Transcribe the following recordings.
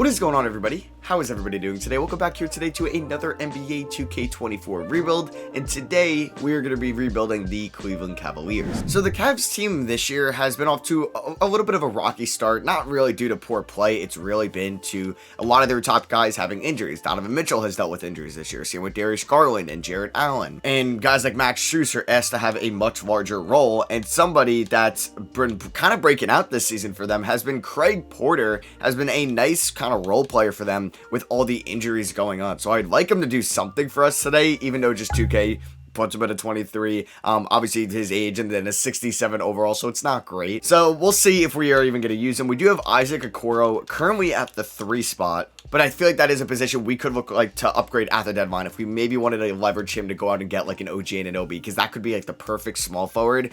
What is going on, everybody? How is everybody doing today? Welcome back here today to another NBA 2K24 rebuild, and today we are going to be rebuilding the Cleveland Cavaliers. So the Cavs team this year has been off to a little bit of a rocky start, not really due to poor play. It's really been to a lot of their top guys having injuries. Donovan Mitchell has dealt with injuries this year, same with Darius Garland and Jarrett Allen. And guys like Max Strus are asked to have a much larger role, and somebody that's been kind of breaking out this season for them has been Craig Porter, has been a nice kind of role player for them with all the injuries going on. So I'd like him to do something for us today, even though just 2K puts him at a 23, obviously his age, and then a 67 overall, so it's not great. So we'll see if we are even going to use him. We do have Isaac Okoro currently at the 3 spot, but I feel like that is a position we could look like to upgrade at the deadline if we maybe wanted to leverage him to go out and get like an OG Anunoby, because that could be like the perfect small forward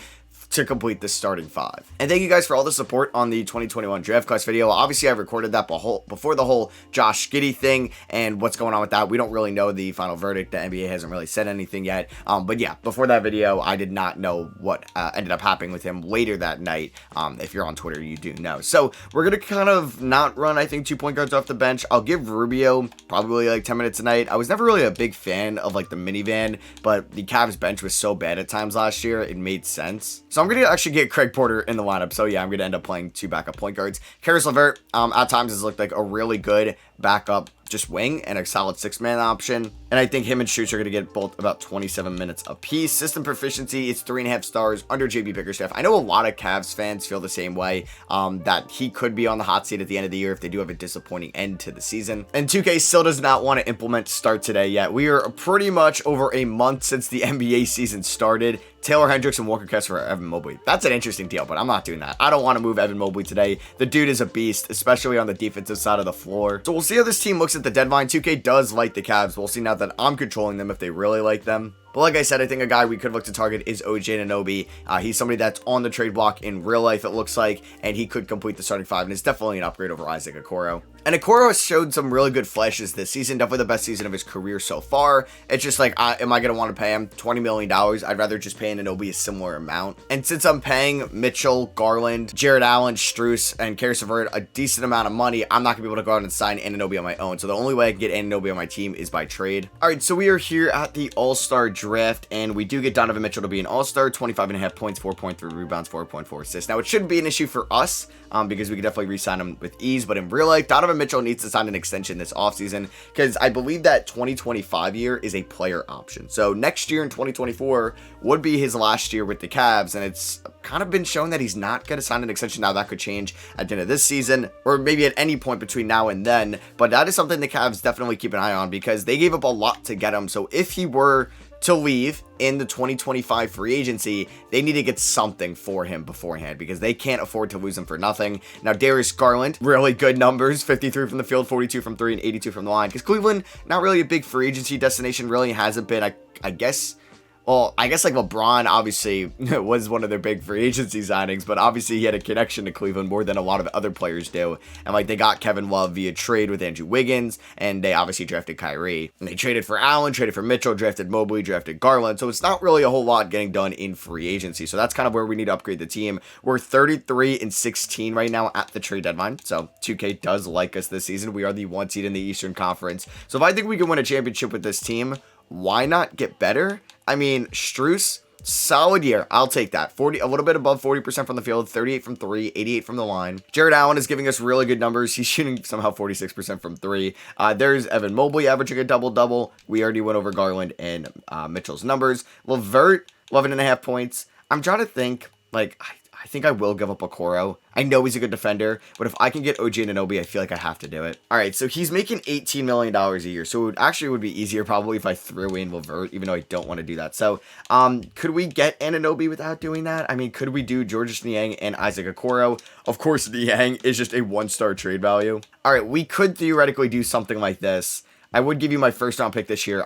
to complete the starting 5. And thank you guys for all the support on the 2021 draft class video. Obviously, I recorded that before the whole Josh Giddey thing and what's going on with that. We don't really know the final verdict. The NBA hasn't really said anything yet. But yeah, before that video, I did not know what ended up happening with him later that night. If you're on Twitter, you do know. So we're going to kind of not run, I think, 2 point guards off the bench. I'll give Rubio probably like 10 minutes a night. I was never really a big fan of like the minivan, but the Cavs bench was so bad at times last year, it made sense. So I'm going to actually get Craig Porter in the lineup. So yeah, I'm going to end up playing 2 backup point guards. Caris LeVert, at times has looked like a really good backup just wing and a solid 6-man option. And I think him and Strus are going to get both about 27 minutes apiece. System proficiency, it's 3.5 stars under JB Bickerstaff. I know a lot of Cavs fans feel the same way, that he could be on the hot seat at the end of the year if they do have a disappointing end to the season. And 2K still does not want to implement start today yet. We are pretty much over a month since the NBA season started. Taylor Hendricks and Walker Kessler for Evan Mobley. That's an interesting deal, but I'm not doing that. I don't want to move Evan Mobley today. The dude is a beast, especially on the defensive side of the floor. So we'll see how this team looks at the deadline. 2K does like the Cavs. We'll see now that I'm controlling them if they really like them. But like I said, I think a guy we could look to target is OG Anunoby. He's somebody that's on the trade block in real life, it looks like, and he could complete the starting 5, and it's definitely an upgrade over Isaac Okoro. And Okoro has showed some really good flashes this season, definitely the best season of his career so far. It's just like, am I going to want to pay him $20 million? I'd rather just pay Anunoby a similar amount. And since I'm paying Mitchell, Garland, Jarrett Allen, Strus, and Caris LeVert a decent amount of money, I'm not going to be able to go out and sign Anunoby on my own. So the only way I can get Anunoby on my team is by trade. All right, so we are here at the All-Star Draft, and we do get Donovan Mitchell to be an All-Star, 25.5 points, 4.3 rebounds, 4.4 assists. Now, it shouldn't be an issue for us, because we could definitely re-sign him with ease, but in real life, Donovan Mitchell needs to sign an extension this offseason, because I believe that 2025 year is a player option. So next year in 2024 would be his last year with the Cavs, and it's kind of been shown that he's not going to sign an extension. Now, that could change at the end of this season, or maybe at any point between now and then, but that is something the Cavs definitely keep an eye on, because they gave up a lot to get him. So if he were to leave in the 2025 free agency, they need to get something for him beforehand, because they can't afford to lose him for nothing. Now, Darius Garland, really good numbers, 53 from the field, 42 from 3, and 82 from the line, because Cleveland, not really a big free agency destination, really hasn't been. I guess like LeBron obviously was one of their big free agency signings, but obviously he had a connection to Cleveland more than a lot of other players do. And like, they got Kevin Love via trade with Andrew Wiggins, and they obviously drafted Kyrie. And they traded for Allen, traded for Mitchell, drafted Mobley, drafted Garland. So it's not really a whole lot getting done in free agency. So that's kind of where we need to upgrade the team. We're 33-16 right now at the trade deadline. So 2K does like us this season. We are the 1 seed in the Eastern Conference. So if I think we can win a championship with this team, why not get better? I mean, Strus, solid year. I'll take that. A little bit above 40% from the field, 38 from 3, 88 from the line. Jarrett Allen is giving us really good numbers. He's shooting somehow 46% from 3. There's Evan Mobley averaging a double-double. We already went over Garland and Mitchell's numbers. LeVert, 11.5 points. I'm trying to think, like, I think I will give up Okoro. I know he's a good defender, but if I can get OG Anunoby, I feel like I have to do it. All right, so he's making $18 million a year, so it would be easier probably if I threw in LeVert, even though I don't want to do that. So, could we get Anunoby without doing that? I mean, could we do Georges Niang and Isaac Okoro? Of course, Niang is just a 1-star trade value. All right, we could theoretically do something like this. I would give you my first-round pick this year.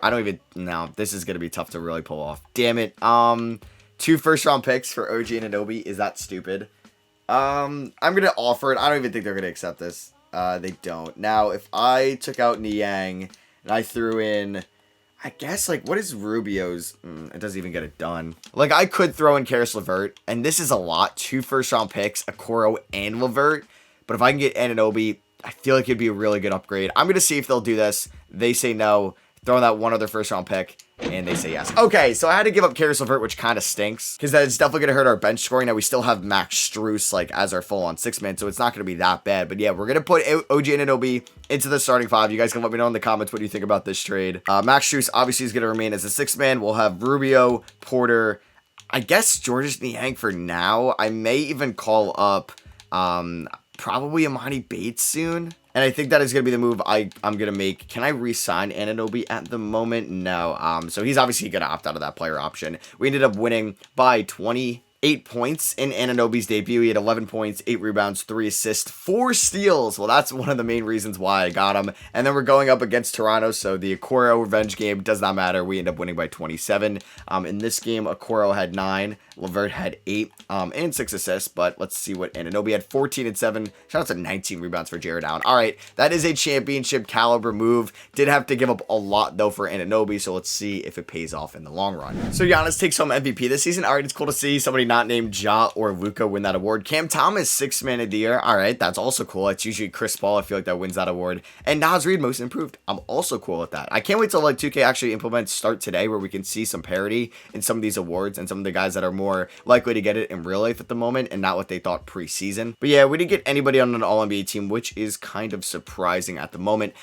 No, this is going to be tough to really pull off. Damn it. 2 first-round picks for OG Anunoby. Is that stupid? I'm going to offer it. I don't even think they're going to accept this. They don't. Now, if I took out Niang and I threw in, I guess, like, what is Rubio's? It doesn't even get it done. Like, I could throw in Caris LeVert, and this is a lot. 2 first-round picks, Okoro and LeVert. But if I can get Anunoby, I feel like it'd be a really good upgrade. I'm going to see if they'll do this. They say no. Throw that one other first round pick, and they say yes. Okay, so I had to give up Karis LeVert, which kind of stinks, because that's definitely going to hurt our bench scoring. Now, we still have Max Strus, like, as our full-on 6-man, so it's not going to be that bad. But yeah, we're going to put OG Anunoby into the starting 5. You guys can let me know in the comments what you think about this trade. Max Strus obviously is going to remain as a 6-man. We'll have Rubio, Porter, I guess Georges Niang for now. I may even call up probably Amani Bates soon. And I think that is going to be the move I'm going to make. Can I re-sign Anunoby at the moment? No. So he's obviously going to opt out of that player option. We ended up winning by 28 points in Anunoby's debut. He had 11 points, 8 rebounds, 3 assists, 4 steals. Well, that's one of the main reasons why I got him. And then we're going up against Toronto, so the Okoro revenge game does not matter. We end up winning by 27. In this game, Okoro had 9. LeVert had 8 and 6 assists, but let's see what Anunoby had. 14 and 7. Shout out to 19 rebounds for Jared Allen. All right, that is a championship caliber move. Did have to give up a lot, though, for Anunoby, so let's see if it pays off in the long run. So Giannis takes home MVP this season. All right, it's cool to see somebody not named Ja or Luka win that award. Cam Thomas, 6th man of the year. All right, that's also cool. It's usually Chris Paul, I feel like, that wins that award. And Naz Reid, most improved. I'm also cool with that. I can't wait till, like, 2K actually implements start today, where we can see some parity in some of these awards and some of the guys that are more likely to get it in real life at the moment and not what they thought preseason. But yeah, we didn't get anybody on an All-NBA team, which is kind of surprising at the moment.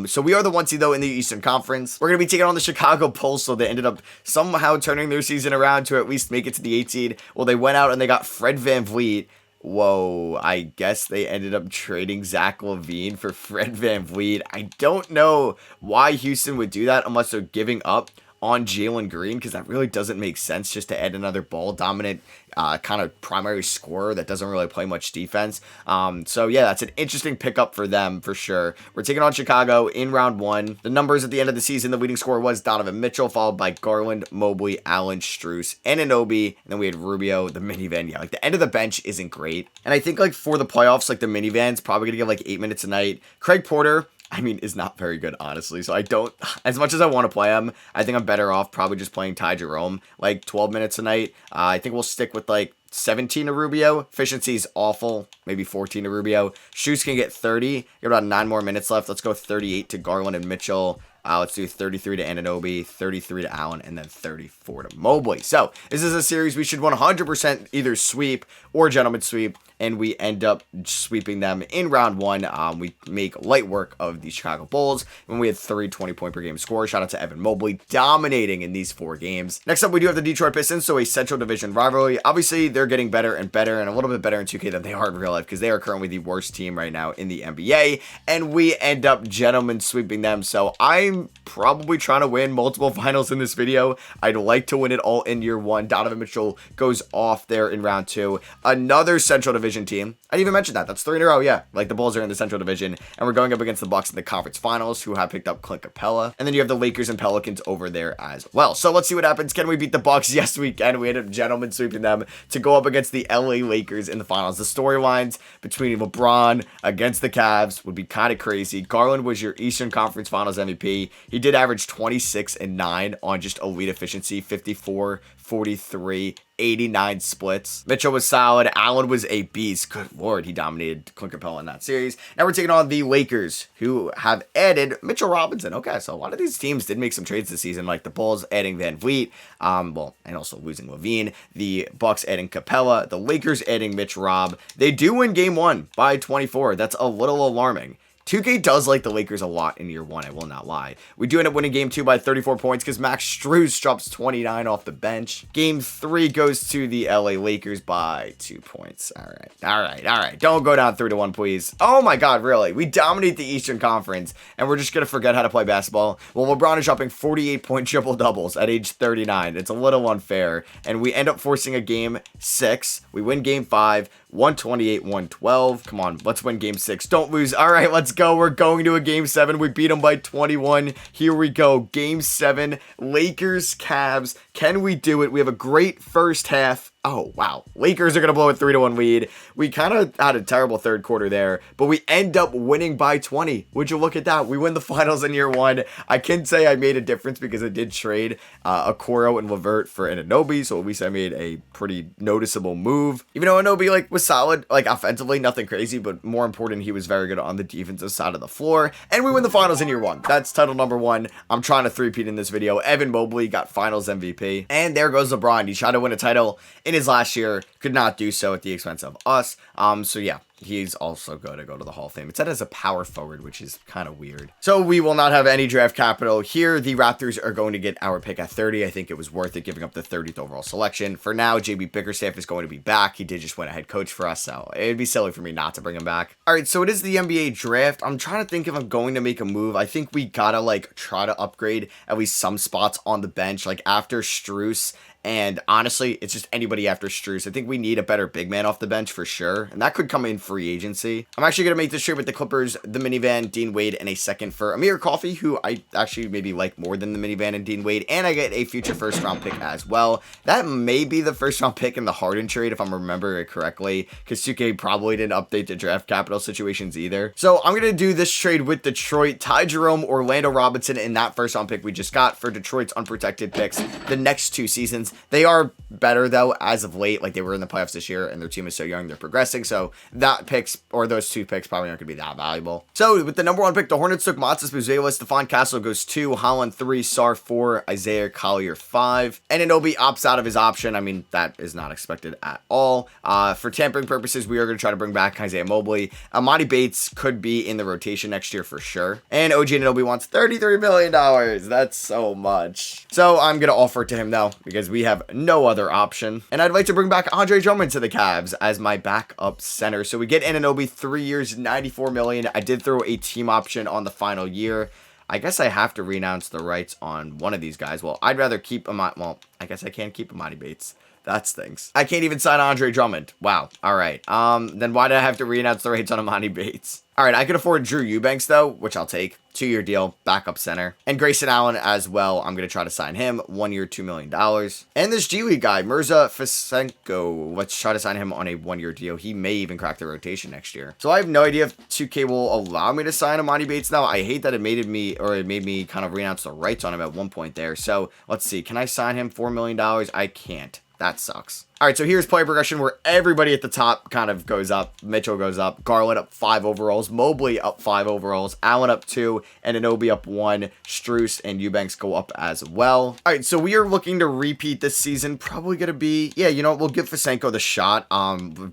So we are the 1 seed, though, in the Eastern Conference. We're going to be taking on the Chicago Bulls, so they ended up somehow turning their season around to at least make it to the 8 seed. Well, they went out and they got Fred VanVleet. Whoa, I guess they ended up trading Zach LaVine for Fred VanVleet. I don't know why Houston would do that unless they're giving up on Jalen Green, because that really doesn't make sense just to add another ball dominant kind of primary scorer that doesn't really play much defense. So yeah, that's an interesting pickup for them for sure. We're taking on Chicago in round 1. The numbers at the end of the season, the leading scorer was Donovan Mitchell, followed by Garland, Mobley, Allen, Strus, and Anunoby, and then we had Rubio, the minivan. Yeah, like the end of the bench isn't great. And I think like for the playoffs, like the minivan's probably gonna get like 8 minutes a night. Craig Porter, I mean, is not very good, honestly. So I don't, as much as I want to play him, I think I'm better off probably just playing Ty Jerome, like 12 minutes a night. I think we'll stick with like 17 to Rubio. Efficiency is awful. Maybe 14 to Rubio. Shoots can get 30. Got about 9 more minutes left. Let's go 38 to Garland and Mitchell. Let's do 33 to Anunoby, 33 to Allen, and then 34 to Mobley. So this is a series we should 100% either sweep or gentleman sweep, and we end up sweeping them in round 1. We make light work of the Chicago Bulls when we had 3 20-point per game scores. Shout out to Evan Mobley, dominating in these 4 games. Next up, we do have the Detroit Pistons, so a Central Division rivalry. Obviously, they're getting better and better, and a little bit better in 2K than they are in real life, because they are currently the worst team right now in the NBA, and we end up gentlemen sweeping them. So I'm probably trying to win multiple finals in this video. I'd like to win it all in year 1. Donovan Mitchell goes off there in round 2. Another Central Division team. I didn't even mention that. That's 3 in a row. Yeah, like the Bulls are in the Central Division, and we're going up against the Bucks in the conference finals, who have picked up Clint Capella. And then you have the Lakers and Pelicans over there as well. So let's see what happens. Can we beat the Bucks? Yes, we can. We end up gentlemen sweeping them to go up against the LA Lakers in the finals. The storylines between LeBron against the Cavs would be kind of crazy. Garland was your Eastern Conference Finals MVP. He did average 26 and 9 on just elite efficiency, 54, 43, 89 splits. Mitchell was solid. Allen was a beast. Good lord, he dominated Clint Capella in that series. Now we're taking on the Lakers, who have added Mitchell Robinson. Okay, so a lot of these teams did make some trades this season, like the Bulls adding VanVleet, and also losing LaVine. The Bucks adding Capella. The Lakers adding Mitch Rob. They do win game 1 by 24. That's a little alarming. 2K does like the Lakers a lot in year 1, I will not lie. We do end up winning game 2 by 34 points because Max Strus drops 29 off the bench. Game 3 goes to the LA Lakers by 2 points. All right. Don't go down 3-1, please. Oh my God, really? We dominate the Eastern Conference, and we're just going to forget how to play basketball? Well, LeBron is dropping 48-point triple-doubles at age 39. It's a little unfair, and we end up forcing a game 6. We win game 5. 128-112. Come on, let's win game 6. Don't lose. All right, let's go. We're going to a game 7. We beat them by 21. Here we go. Game 7. Lakers, Cavs. Can we do it? We have a great first half. Oh, wow. Lakers are going to blow a 3-1 lead. We kind of had a terrible third quarter there, but we end up winning by 20. Would you look at that? We win the finals in year one. I can say I made a difference because I did trade Okoro and LeVert for Anunoby, so at least I made a pretty noticeable move. Even though Anunoby was solid, offensively, nothing crazy, but more important, he was very good on the defensive side of the floor. And we win the finals in year one. That's title number one. I'm trying to three-peat in this video. Evan Mobley got finals MVP. And there goes LeBron. He tried to win a title in his last year, could not do so at the expense of us. So yeah, he's also going to go to the Hall of Fame. It's said as a power forward, which is kind of weird. So we will not have any draft capital here. The Raptors are going to get our pick at 30. I think it was worth it giving up the 30th overall selection. For now, JB Bickerstaff is going to be back. He did just win a head coach for us, so it'd be silly for me not to bring him back. All right, so it is the NBA draft. I'm trying to think if I'm going to make a move. I think we gotta try to upgrade at least some spots on the bench, after Strus. And honestly, it's just anybody after Strus. I think we need a better big man off the bench for sure. And that could come in free agency. I'm actually going to make this trade with the Clippers, the minivan, Dean Wade, and a second for Amir Coffey, who I actually maybe like more than the minivan and Dean Wade. And I get a future first round pick as well. That may be the first round pick in the Harden trade, if I'm remembering it correctly, because 2K probably didn't update the draft capital situations either. So I'm going to do this trade with Detroit, Ty Jerome, Orlando Robinson, and that first round pick we just got for Detroit's unprotected picks the next 2 seasons. They are better though as of late. They were in the playoffs this year and their team is so young, they're progressing. So that picks, or those 2 picks, probably aren't going to be that valuable. So with the number 1 pick, the Hornets took Matas Muzela, Stephon Castle goes 2, Holland 3, Sar 4, Isaiah Collier 5. And Anunoby opts out of his option. I mean, that is not expected at all. For tampering purposes, we are going to try to bring back Isaiah Mobley. Amani Bates could be in the rotation next year for sure. And OG Anunoby wants $33 million. That's so much. So I'm going to offer it to him though, because we have no other option. And I'd like to bring back Andre Drummond to the Cavs as my backup center. So we get Anunoby, 3 years, $94 million. I did throw a team option on the final year. I guess I have to renounce the rights on one of these guys. Well, I'd rather keep well, I guess I can't keep Amani Bates. That stinks. I can't even sign Andre Drummond. Wow. All right. Then why did I have to renounce the rights on Amani Bates? All right, I could afford Drew Eubanks, though, which I'll take. 2-year deal, backup center. And Grayson Allen as well. I'm going to try to sign him. 1 year, $2 million. And this G League guy, Mirza Fisenko. Let's try to sign him on a 1-year deal. He may even crack the rotation next year. So I have no idea if 2K will allow me to sign Amani Bates now. I hate that it made me kind of renounce the rights on him at one point there. So let's see. Can I sign him $4 million? I can't. That sucks. All right, so here's player progression where everybody at the top kind of goes up. Mitchell goes up. Garland up 5 overalls. Mobley up 5 overalls. Allen up 2. And Anunoby up 1. Strus and Eubanks go up as well. All right, so we are looking to repeat this season. Probably going to be, yeah, you know what? We'll give Fisenko the shot.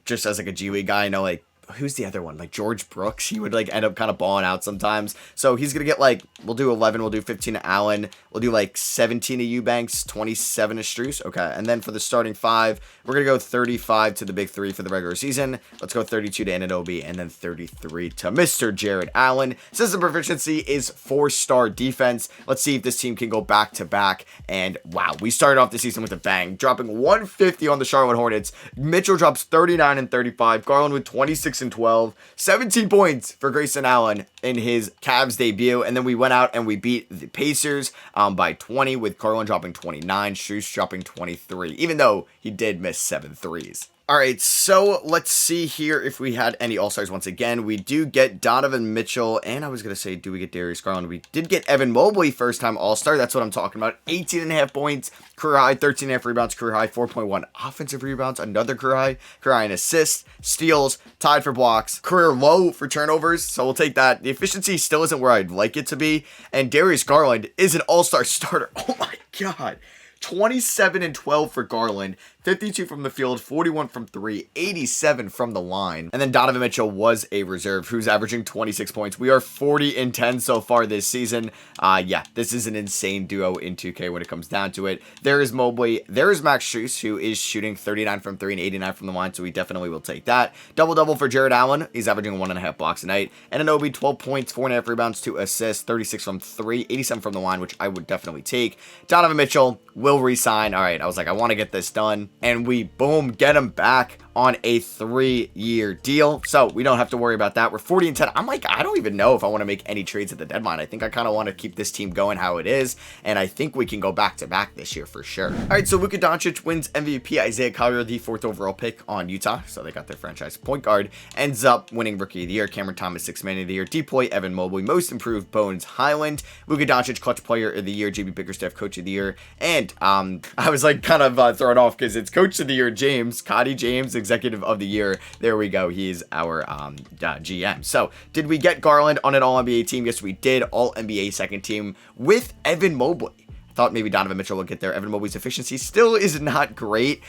Just as a G League guy, I know who's the other one? George Brooks. He would end up kind of balling out sometimes. So he's going to get we'll do 11. We'll do 15 to Allen. We'll do 17 to Eubanks, 27 to Strus. Okay. And then for the starting 5, we're going to go 35 to the big 3 for the regular season. Let's go 32 to Anunoby and then 33 to Mr. Jared Allen. System proficiency is 4-star defense. Let's see if this team can go back to back. And wow, we started off the season with a bang, dropping 150 on the Charlotte Hornets. Mitchell drops 39 and 35. Garland with 26 and 12, 17 points for Grayson Allen in his Cavs debut. And then we went out and we beat the Pacers by 20 with Garland dropping 29, Strus dropping 23, even though he did miss 7 threes. All right, so let's see here if we had any All-Stars once again. We do get Donovan Mitchell, and I was going to say, do we get Darius Garland? We did get Evan Mobley, first-time All-Star. That's what I'm talking about. 18.5 points, career high, 13.5 rebounds, career high, 4.1 offensive rebounds, another career high in assists, steals, tied for blocks, career low for turnovers, so we'll take that. The efficiency still isn't where I'd like it to be, and Darius Garland is an All-Star starter. Oh my God. 27 and 12 for Garland, 52 from the field, 41 from 3, 87 from the line. And then Donovan Mitchell was a reserve who's averaging 26 points. We are 40 and 10 so far this season. Yeah, this is an insane duo in 2K when it comes down to it. There is Mobley. There is Max Strus, who is shooting 39 from 3 and 89 from the line, so we definitely will take that. Double-double for Jared Allen. He's averaging 1.5 blocks a night. And Anunoby, 12 points, 4.5 rebounds, 2 assists, 36 from 3, 87 from the line, which I would definitely take. Donovan Mitchell will resign. All right, I was like, I want to get this done. And we, boom, get him back on a 3-year deal. So we don't have to worry about that. We're 40-10. I'm like, I don't even know if I want to make any trades at the deadline. I think I kind of want to keep this team going how it is. And I think we can go back to back this year for sure. All right, so Luka Doncic wins MVP. Isaiah Collier, the 4th overall pick on Utah. So they got their franchise point guard, ends up winning Rookie of the Year. Cameron Thomas, 6th Man of the Year. Deploy, Evan Mobley, Most Improved, Bones Highland. Luka Doncic, Clutch Player of the Year. JB Bickerstaff, Coach of the Year. And I was like kind of thrown off because it's Coach of the Year James, Cotty James, Executive of the Year. There we go. He's our GM. So did we get Garland on an All-NBA team? Yes, we did. All-NBA second team with Evan Mobley. Thought maybe Donovan Mitchell would get there. Evan Mobley's efficiency still is not great.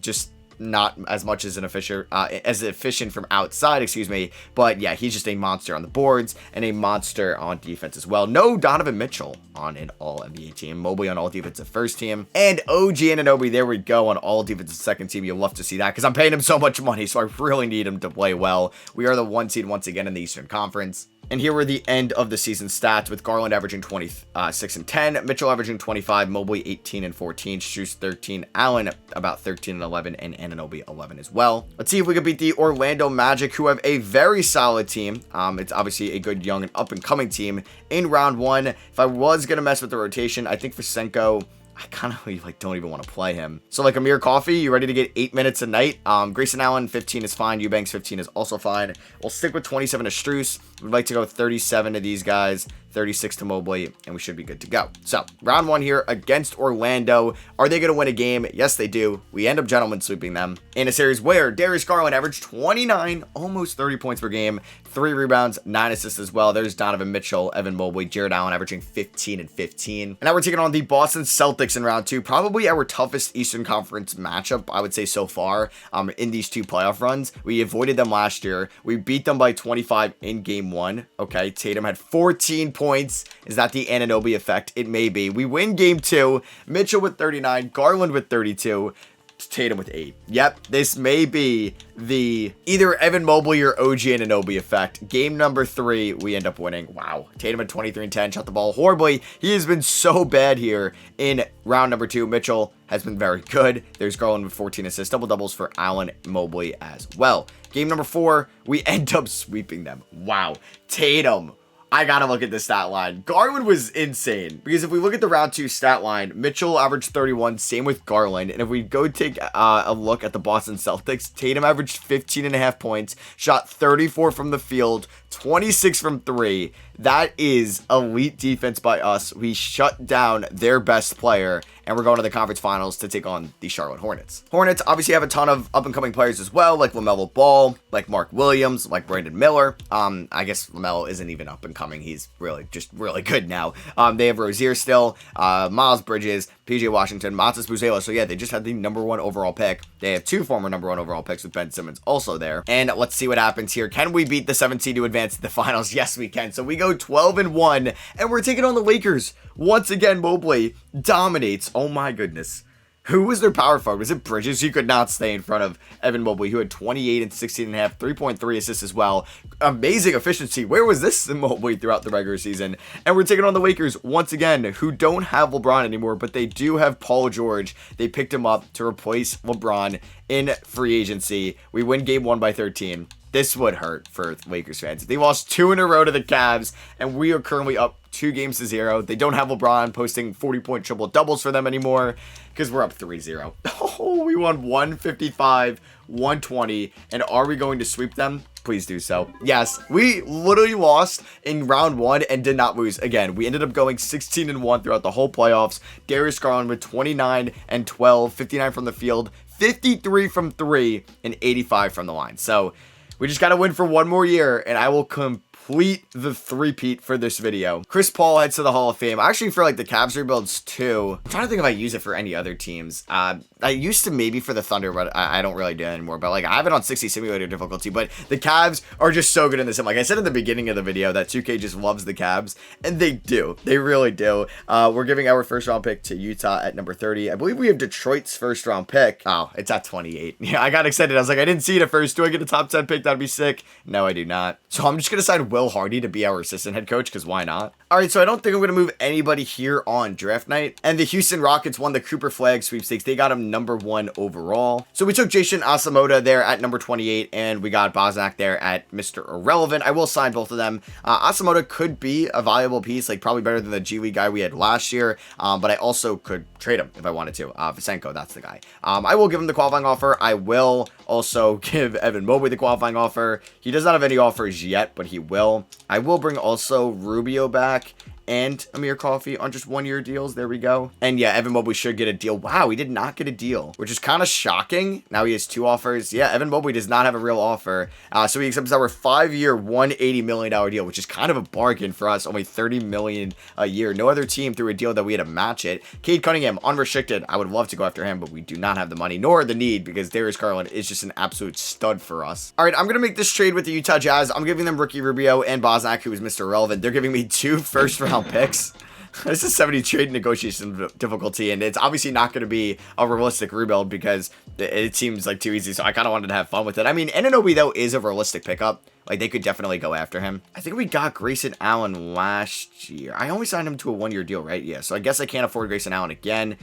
Just not as much as efficient from outside, excuse me. But yeah, he's just a monster on the boards and a monster on defense as well. No Donovan Mitchell on an All-NBA team. Mobley on all defensive first team. And OG Anunoby, there we go, on all defensive second team. You'll love to see that because I'm paying him so much money, so I really need him to play well. We are the 1 seed once again in the Eastern Conference. And here were the end of the season stats, with Garland averaging 26 and 10, Mitchell averaging 25, Mobley 18 and 14, Strus 13, Allen about 13 and 11, and Anunoby 11 as well. Let's see if we can beat the Orlando Magic, who have a very solid team. It's obviously a good young and up and coming team in round 1. If I was going to mess with the rotation, I think for Senko, I kind of like don't even want to play him. So like Amir Coffey, you ready to get 8 minutes a night? Grayson Allen, 15 is fine. Eubanks, 15 is also fine. We'll stick with 27 to Strus. We'd like to go 37 to these guys, 36 to Mobley, and we should be good to go. So round 1 here against Orlando. Are they going to win a game? Yes, they do. We end up gentlemen sweeping them in a series where Darius Garland averaged 29, almost 30 points per game, 3 rebounds, 9 assists as well. There's Donovan Mitchell, Evan Mobley, Jared Allen averaging 15 and 15. And now we're taking on the Boston Celtics in round 2. Probably our toughest Eastern Conference matchup, I would say, so far in these 2 playoff runs. We avoided them last year. We beat them by 25 in game 1. Okay, Tatum had 14 points. Is that the Anunoby effect? It may be. We win game 2. Mitchell with 39, Garland with 32. Tatum with 8. Yep, this may be the either Evan Mobley or OG Anunoby effect. Game number 3, we end up winning. Wow. Tatum at 23 and 10, shot the ball horribly. He has been so bad here in round number 2. Mitchell has been very good. There's Garland with 14 assists, double doubles for Allen Mobley as well. Game number 4, we end up sweeping them. Wow. Tatum. I gotta look at the stat line. Garland was insane, because if we look at the round 2 stat line, Mitchell averaged 31, same with Garland. And if we go take a look at the Boston Celtics, Tatum averaged 15.5 points, shot 34 from the field, 26 from 3. That is elite defense by us. We shut down their best player, and we're going to the conference finals to take on the Charlotte Hornets. Hornets obviously have a ton of up-and-coming players as well, like LaMelo Ball, like Mark Williams, like Brandon Miller. I guess LaMelo isn't even up-and-coming. He's really good now. They have Rozier still, Miles Bridges, PJ Washington, Matas Buzela. So yeah, they just had the number 1 overall pick. They have 2 former number 1 overall picks with Ben Simmons also there. And let's see what happens here. Can we beat the 7th seed to advance to the finals? Yes, we can. So we go 12-1, and we're taking on the Lakers. Once again, Mobley dominates. Oh my goodness. Who was their power forward? Was it Bridges? He could not stay in front of Evan Mobley, who had 28 and 16.5, 3.3 assists as well. Amazing efficiency. Where was this in Mobley throughout the regular season? And we're taking on the Lakers once again, who don't have LeBron anymore, but they do have Paul George. They picked him up to replace LeBron in free agency. We win game 1 by 13. This would hurt for Lakers fans. They lost 2 in a row to the Cavs, and we are currently up 2-0. They don't have LeBron posting 40-point triple-doubles for them anymore because we're up 3-0. Oh, we won 155-120, and are we going to sweep them? Please do so. Yes, we literally lost in round 1 and did not lose. Again, we ended up going 16-1 throughout the whole playoffs. Darius Garland with 29 and 12, 59 from the field, 53 from 3, and 85 from the line. So we just got to win for 1 more year, and I will complete the three-peat for this video. Chris Paul heads to the Hall of Fame. I actually feel like the Cavs rebuilds too. I'm trying to think if I use it for any other teams. I used to maybe for the Thunder, but I don't really do it anymore. But like, I have it on 60 simulator difficulty, but the Cavs are just so good in this. And like I said in the beginning of the video, that 2K just loves the Cavs, and they do. They really do. We're giving our first round pick to Utah at number 30. I believe we have Detroit's first round pick. Oh, it's at 28. Yeah, I got excited. I was like, I didn't see it at first. Do I get a top 10 pick? That'd be sick. No, I do not. So I'm just going to decide Will Hardy to be our assistant head coach, because why not? All right, so I don't think I'm going to move anybody here on draft night. And the Houston Rockets won the Cooper Flag sweepstakes. They got him number 1 overall. So we took Jason Asamoah there at number 28, and we got Bosnack there at Mr. Irrelevant. I will sign both of them. Asamoah could be a valuable piece, like probably better than the G League guy we had last year, but I also could trade him if I wanted to. Vasenko, that's the guy. I will give him the qualifying offer. I will also give Evan Mobley the qualifying offer. He does not have any offers yet, but he will. I will bring also Rubio back and Amir Coffey on just 1-year deals. There we go. And yeah, Evan Mobley should get a deal. Wow, he did not get a deal, which is kind of shocking. Now he has 2 offers. Yeah, Evan Mobley does not have a real offer. So he accepts our 5-year, $180 million deal, which is kind of a bargain for us. Only $30 million a year. No other team threw a deal that we had to match it. Cade Cunningham, unrestricted. I would love to go after him, but we do not have the money nor the need, because Darius Garland is just an absolute stud for us. All right, I'm going to make this trade with the Utah Jazz. I'm giving them Ricky Rubio and Bosnack, who is Mr. Irrelevant. They're giving me 2 first-round picks. This is 70 trade negotiation difficulty, and it's obviously not going to be a realistic rebuild because it seems like too easy, so I kind of wanted to have fun with it. I mean, Anunoby, though, is a realistic pickup. Like, they could definitely go after him. I think we got Grayson Allen last year. I only signed him to a 1-year deal, right? Yeah, so I guess I can't afford Grayson Allen again.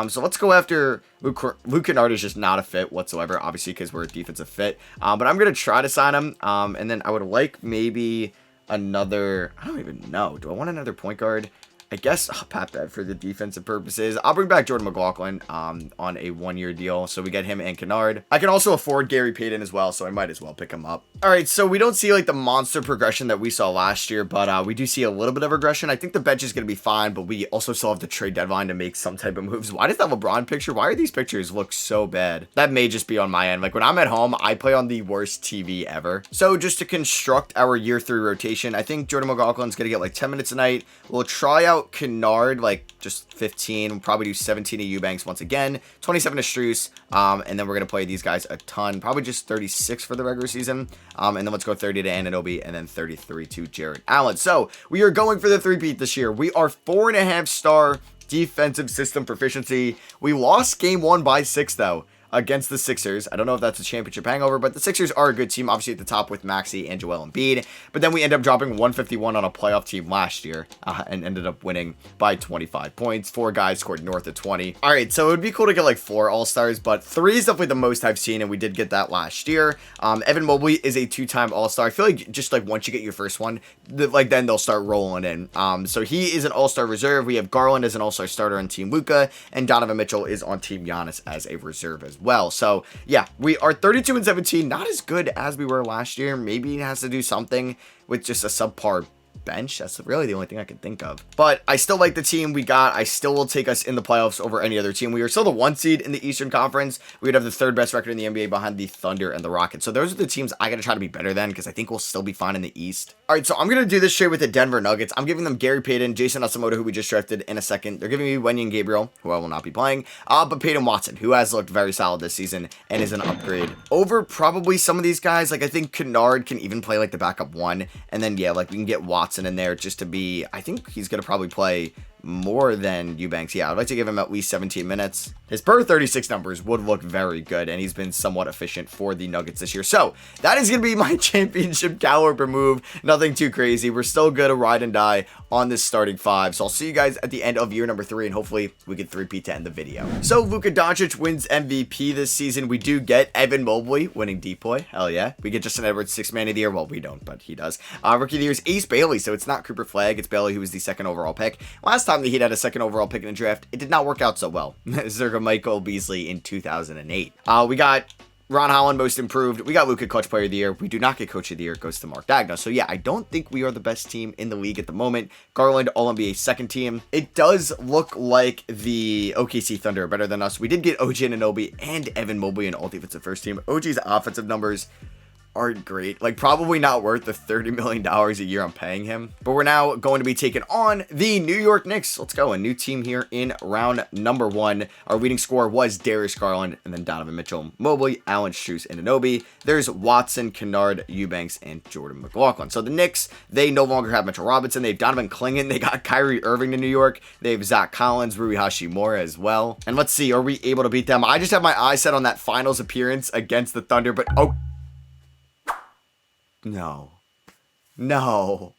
So let's go after Luke Kennard. Is just not a fit whatsoever, obviously, because we're a defensive fit. But I'm going to try to sign him, and then I would like maybe another... I don't even know. Do I want another point guard? I guess Pat Bev for the defensive purposes. I'll bring back Jordan McLaughlin on a 1-year deal, so we get him and Kennard. I can also afford Gary Payton as well, so I might as well pick him up. All right, so we don't see like the monster progression that we saw last year, but we do see a little bit of regression. I think the bench is going to be fine, but we also still have the trade deadline to make some type of moves. Why does that LeBron picture? Why are these pictures look so bad? That may just be on my end. Like when I'm at home, I play on the worst TV ever. So just to construct our year 3 rotation, I think Jordan McLaughlin's going to get like 10 minutes a night. We'll try out Kennard, like just 15. We'll probably do 17 to Eubanks once again, 27 to Strus, and then we're going to play these guys a ton, probably just 36 for the regular season, and then let's go 30 to Anunoby, and then 33 to Jarrett Allen. So we are going for the 3-peat this year. We are 4.5-star defensive system proficiency. We lost game 1 by 6, though, against the Sixers. I don't know if that's a championship hangover, but the Sixers are a good team, obviously at the top with Maxey and Joel Embiid. But then we end up dropping 151 on a playoff team last year and ended up winning by 25 points. 4 guys scored north of 20. All right, so it would be cool to get like 4 All-Stars, but 3 is definitely the most I've seen, and we did get that last year. Evan Mobley is a 2-time All-Star. I feel like just like once you get your first one, then they'll start rolling in. So he is an All-Star reserve. We have Garland as an All-Star starter on Team Luka, and Donovan Mitchell is on Team Giannis as a reserve as well. So yeah, we are 32 and 17, not as good as we were last year. Maybe it has to do something with just a subpar bench. That's really the only thing I can think of. But I still like the team we got. I still will take us in the playoffs over any other team. We are still the 1 seed in the Eastern Conference. We would have the 3rd best record in the NBA behind the Thunder and the Rockets. So those are the teams I got to try to be better than, because I think we'll still be fine in the East. All right, so I'm going to do this trade with the Denver Nuggets. I'm giving them Gary Payton, Jason Asamoah, who we just drafted, in a second. They're giving me Wenyen Gabriel, who I will not be playing, but Peyton Watson, who has looked very solid this season and is an upgrade over probably some of these guys. Like I think Kennard can even play like the backup 1, and then yeah, like we can get Watson in there just to be, I think he's going to probably play more than Eubanks. Yeah, I'd like to give him at least 17 minutes. His per 36 numbers would look very good, and he's been somewhat efficient for the Nuggets this year. So that is going to be my championship caliber move. Nothing too crazy. We're still going to ride and die on this starting 5. So I'll see you guys at the end of year number 3, and hopefully we get 3-peat to end the video. So Luka Doncic wins MVP this season. We do get Evan Mobley winning DPOY. Hell yeah. We get Justin Edwards 6th man of the year. Well, we don't, but he does. Rookie of the year is Ace Bailey. So it's not Cooper Flag. It's Bailey, who was the 2nd overall pick. Last time the Heat had a 2nd overall pick in the draft, it did not work out so well. Zerga Michael Beasley in 2008. We got Ron Holland, most improved. We got Luka, clutch player of the year. We do not get coach of the year. It goes to Mark Dagna. So yeah, I don't think we are the best team in the league at the moment. Garland, All-NBA 2nd team. It does look like the OKC Thunder are better than us. We did get OG Anunoby and Evan Mobley in all defensive first team. OG's offensive numbers aren't great. Like, probably not worth the $30 million a year I'm paying him. But we're now going to be taking on the New York Knicks. Let's go. A new team here in round number 1. Our leading scorer was Darius Garland, and then Donovan Mitchell, Mobley, Allen, Strus, and Anunoby. There's Watson, Kennard, Eubanks, and Jordan McLaughlin. So the Knicks, they no longer have Mitchell Robinson. They have Donovan Clingan. They got Kyrie Irving to New York. They have Zach Collins, Rui Hashimura as well. And let's see, are we able to beat them? I just have my eyes set on that finals appearance against the Thunder, but oh, no. No.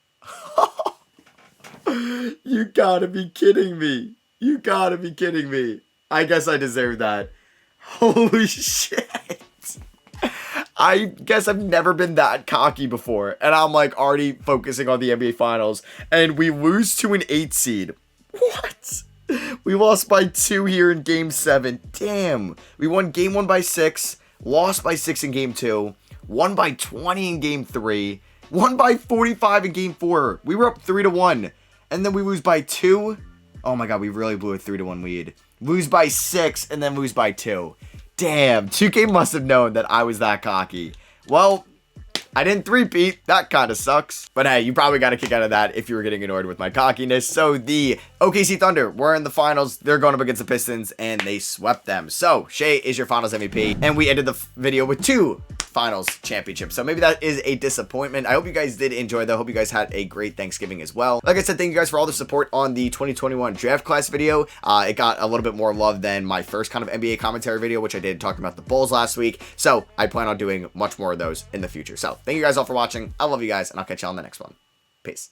You gotta be kidding me. You gotta be kidding me. I guess I deserve that. Holy shit. I guess I've never been that cocky before. And I'm like already focusing on the NBA Finals. And we lose to an 8 seed. What? We lost by 2 here in Game 7. Damn. We won Game 1 by 6. Lost by 6 in Game 2. Won by 20 in Game 3. Won by 45 in Game 4. We were up 3-1. And then we lose by 2. Oh my god, we really blew a 3-1 lead. Lose by 6 and then lose by 2. Damn, 2K must have known that I was that cocky. Well, I didn't three-peat. That kind of sucks. But hey, you probably got a kick out of that if you were getting annoyed with my cockiness. So the OKC Thunder were in the finals. They're going up against the Pistons, and they swept them. So Shea is your finals MVP. And we ended the video with 2 finals championships. So maybe that is a disappointment. I hope you guys did enjoy though. Hope you guys had a great Thanksgiving as well. Like I said, thank you guys for all the support on the 2021 draft class video. It got a little bit more love than my first kind of NBA commentary video, which I did talking about the Bulls last week. So I plan on doing much more of those in the future. So thank you guys all for watching. I love you guys, and I'll catch you on the next one. Peace.